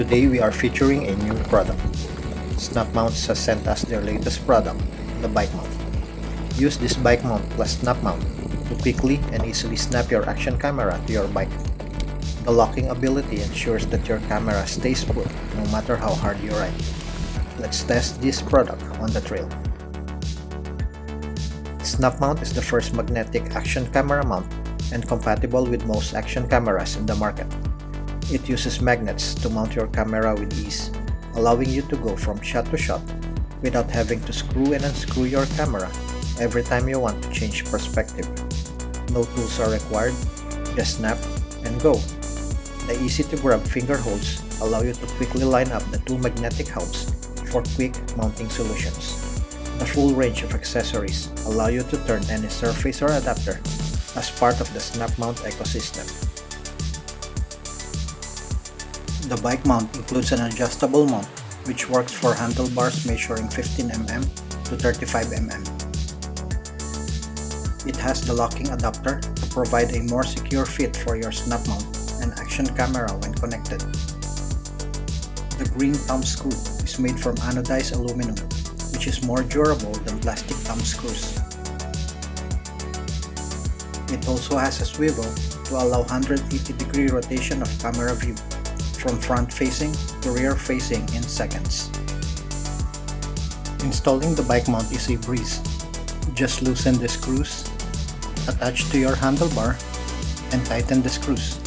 Today we are featuring a new product. Snap Mounts has sent us their latest product, the bike mount. Use this bike mount plus snap mount to quickly and easily snap your action camera to your bike. The locking ability ensures that your camera stays put no matter how hard you ride. Let's test this product on the trail. Snap mount is the first magnetic action camera mount and compatible with most action cameras in the market. It uses magnets to mount your camera with ease, allowing you to go from shot to shot without having to screw and unscrew your camera every time you want to change perspective. No tools are required, just snap and go. The easy-to-grab finger holds allow you to quickly line up the two magnetic hubs for quick mounting solutions. The full range of accessories allow you to turn any surface or adapter as part of the snap mount ecosystem. The bike mount includes an adjustable mount which works for handlebars measuring 15 mm to 35 mm. It has the locking adapter to provide a more secure fit for your snap mount and action camera when connected. The green thumb screw is made from anodized aluminum, which is more durable than plastic thumb screws. It also has a swivel to allow 180-degree rotation of camera view from front-facing to rear-facing in seconds. Installing the bike mount is a breeze. Just loosen the screws, attach to your handlebar, and tighten the screws.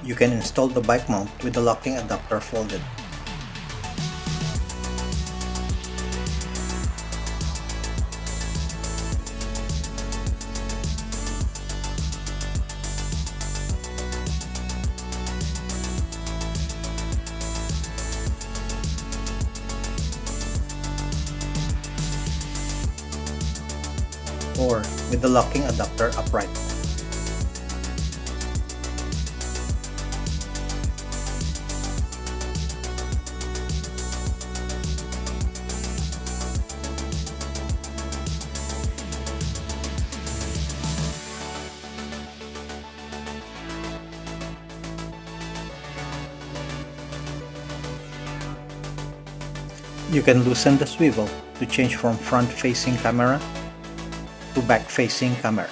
You can install the bike mount with the locking adapter folded. Or with the locking adapter upright. You can loosen the swivel to change from front-facing camera to back-facing camera.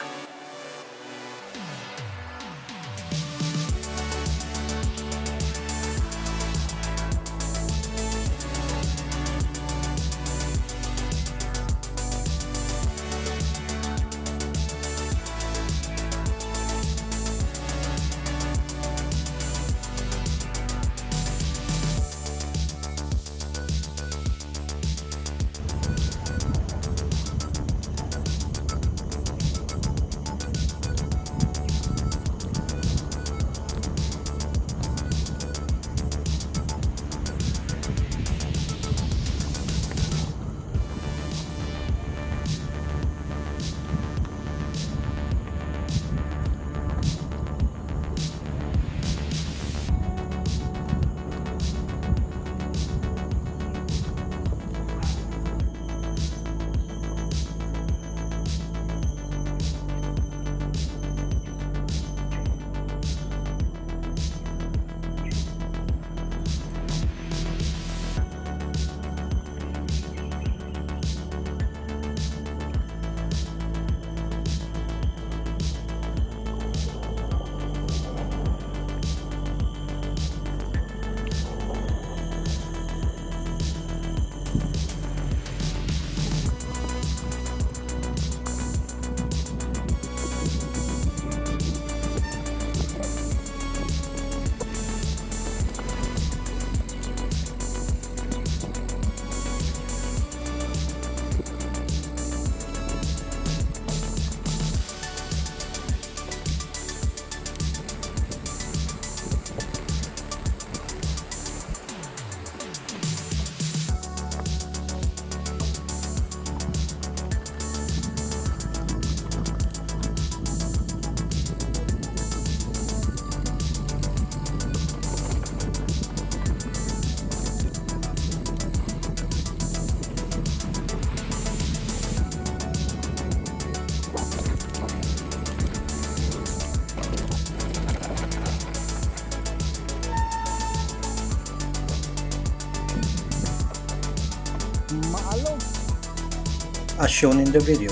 As shown in the video,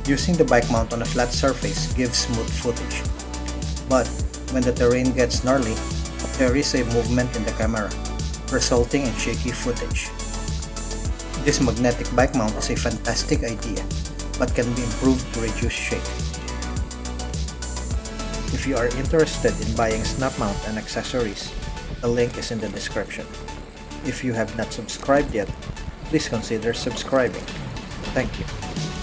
using the bike mount on a flat surface gives smooth footage. But when the terrain gets gnarly, there is a movement in the camera, resulting in shaky footage. This magnetic bike mount is a fantastic idea, but can be improved to reduce shake. If you are interested in buying snap mount and accessories, the link is in the description. If you have not subscribed yet, please consider subscribing. Thank you.